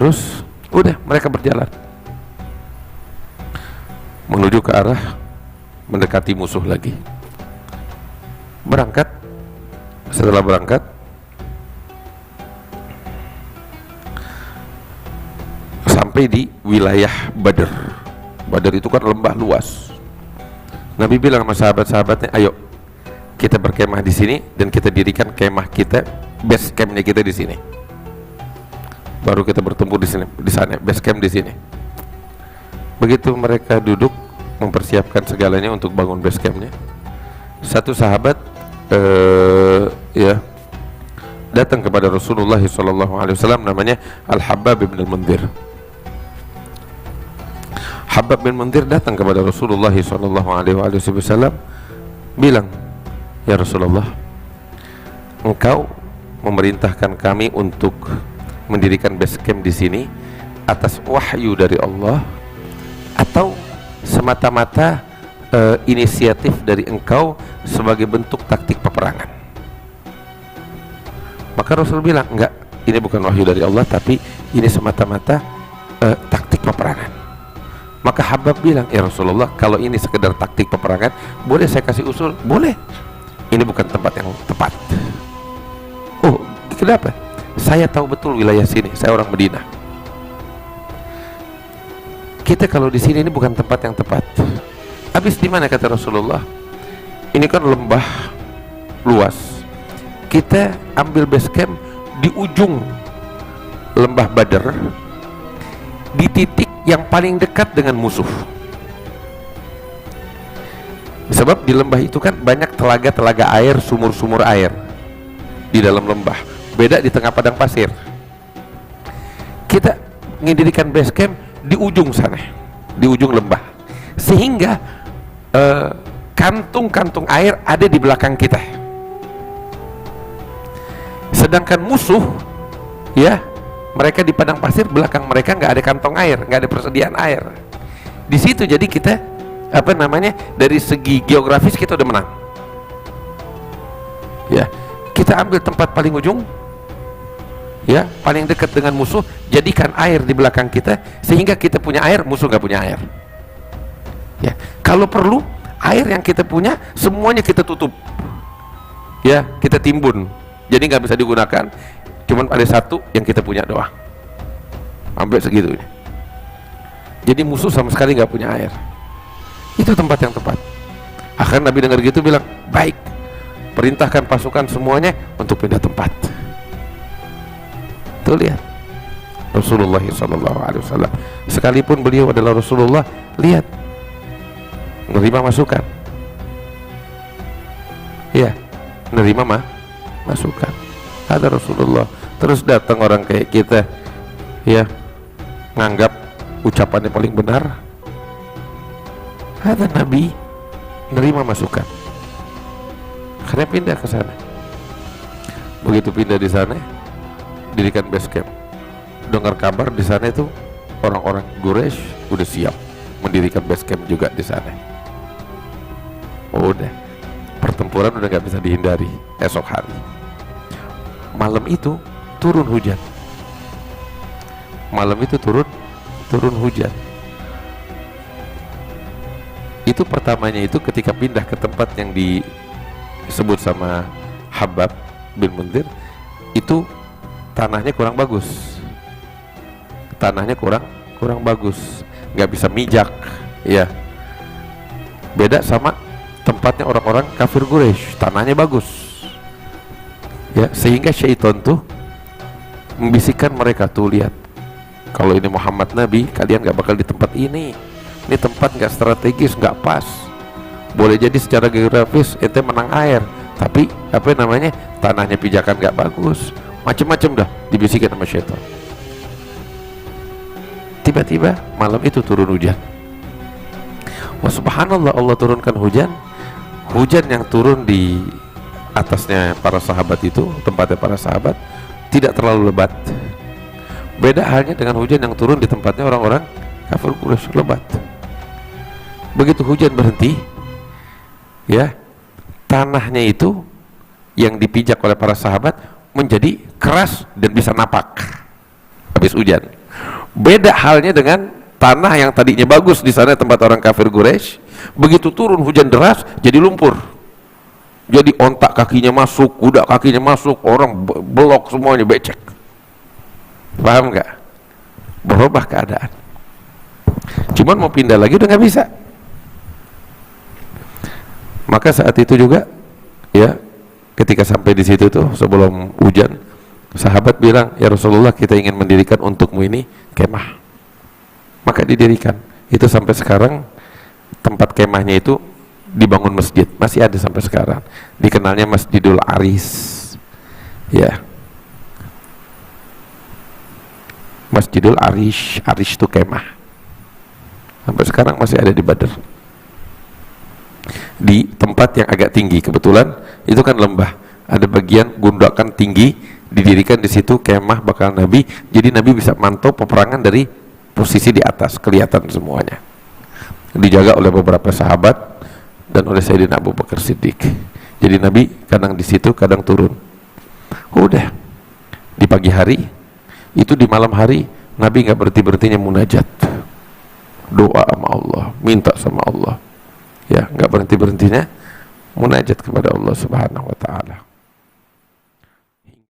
terus. Udah, mereka berjalan menuju ke arah mendekati musuh lagi. Berangkat. Setelah berangkat, sampai di wilayah Badr. Badr itu kan lembah luas. Nabi bilang sama sahabat-sahabatnya, ayo kita berkemah di sini dan kita dirikan kemah kita, base campnya kita di sini. Baru kita bertempur di sini, di sana, base camp di sini. Begitu mereka duduk mempersiapkan segalanya untuk bangun base campnya, satu sahabat datang kepada Rasulullah SAW, namanya Al-Habbab bin Al-Mundhir. Habbab bin Mundhir datang kepada Rasulullah SAW, bilang, ya Rasulullah, engkau memerintahkan kami untuk mendirikan base camp di sini atas wahyu dari Allah atau semata-mata inisiatif dari engkau sebagai bentuk taktik peperangan? Maka Rasul bilang, enggak, ini bukan wahyu dari Allah, tapi ini semata-mata taktik peperangan. Maka Habab bilang, ya Rasulullah, kalau ini sekedar taktik peperangan, boleh saya kasih usul? Boleh. Ini bukan tempat yang tepat. Oh, kenapa? Saya tahu betul wilayah sini, saya orang Madinah. Kita kalau di sini ini bukan tempat yang tepat. Habis di mana, kata Rasulullah? Ini kan lembah luas. Kita ambil base camp di ujung lembah Badr, di titik yang paling dekat dengan musuh. Sebab di lembah itu kan banyak telaga-telaga air, sumur-sumur air di dalam lembah. Beda di tengah padang pasir. Kita mendirikan base camp di ujung sana, di ujung lembah, sehingga kantung-kantung air ada di belakang kita. Sedangkan musuh, ya, mereka di padang pasir, belakang mereka nggak ada kantong air, nggak ada persediaan air. Di situ jadi kita, dari segi geografis kita udah menang. Ya, kita ambil tempat paling ujung, ya, paling dekat dengan musuh, jadikan air di belakang kita, sehingga kita punya air, musuh nggak punya air. Ya, kalau perlu air yang kita punya semuanya kita tutup, ya, kita timbun, jadi nggak bisa digunakan. Cuman ada satu yang kita punya doang, sampai segitunya. Jadi musuh sama sekali nggak punya air. Itu tempat yang tepat. Akhirnya Nabi dengar gitu bilang, baik, perintahkan pasukan semuanya untuk pindah tempat. Tuh lihat Rasulullah SAW, sekalipun beliau adalah Rasulullah, lihat, menerima masukan. Ya, menerima masukan. Ada Rasulullah. Terus datang orang kayak kita, ya, nganggap ucapannya paling benar. Ada Nabi menerima masukan, karena pindah ke sana. Begitu pindah di sana, dirikan base camp. Dengar kabar di sana itu orang-orang Quraisy udah siap mendirikan base camp juga di sana. Oh, udah, pertempuran udah nggak bisa dihindari. Esok hari malam itu turun hujan. Malam itu turun hujan. Itu pertamanya itu ketika pindah ke tempat yang disebut sama Habbab bin Mundhir, itu tanahnya kurang bagus. Tanahnya kurang bagus, nggak bisa mijak, ya. Beda sama tempatnya orang-orang kafir Quraisy, tanahnya bagus. Ya, sehingga syaitan tuh membisikkan mereka, tuh lihat, kalau ini Muhammad Nabi, kalian gak bakal di tempat ini. Ini tempat gak strategis, gak pas. Boleh jadi secara geografis ente menang air, tapi tanahnya pijakan gak bagus, macem-macem dah dibisikin sama syaitan. Tiba-tiba malam itu turun hujan. Wah, subhanallah, Allah turunkan hujan. Hujan yang turun di atasnya para sahabat itu, tempatnya para sahabat, tidak terlalu lebat. Beda halnya dengan hujan yang turun di tempatnya orang-orang kafir Quraisy, lebat. Begitu hujan berhenti, ya, tanahnya itu yang dipijak oleh para sahabat menjadi keras dan bisa napak. Habis hujan, Beda halnya dengan tanah yang tadinya bagus di sana tempat orang kafir Quraisy, begitu turun hujan deras jadi lumpur, jadi ontak kakinya masuk, kuda kakinya masuk, orang belok semuanya becek. Paham nggak? Berubah keadaan. Cuman mau pindah lagi udah nggak bisa. Maka saat itu juga, ya, ketika sampai di situ tuh sebelum hujan, sahabat bilang, ya Rasulullah, kita ingin mendirikan untukmu ini kemah. Maka didirikan. Itu sampai sekarang tempat kemahnya itu dibangun masjid, masih ada sampai sekarang. Dikenalnya Masjidul Aris. Ya. Masjidul Arish, Arish itu kemah. Sampai sekarang masih ada di Badr. Di tempat yang agak tinggi, kebetulan itu kan lembah, ada bagian gundukan tinggi, didirikan di situ kemah bakal Nabi, jadi Nabi bisa mantau peperangan dari posisi di atas, kelihatan semuanya. Dijaga oleh beberapa sahabat dan oleh Sayyidina Abu Bakar Siddiq. Jadi Nabi kadang di situ, kadang turun. Udah di pagi hari, itu di malam hari Nabi nggak berhenti-berhentinya munajat, doa sama Allah, minta sama Allah. Ya, nggak berhenti-berhentinya munajat kepada Allah Subhanahu wa taala.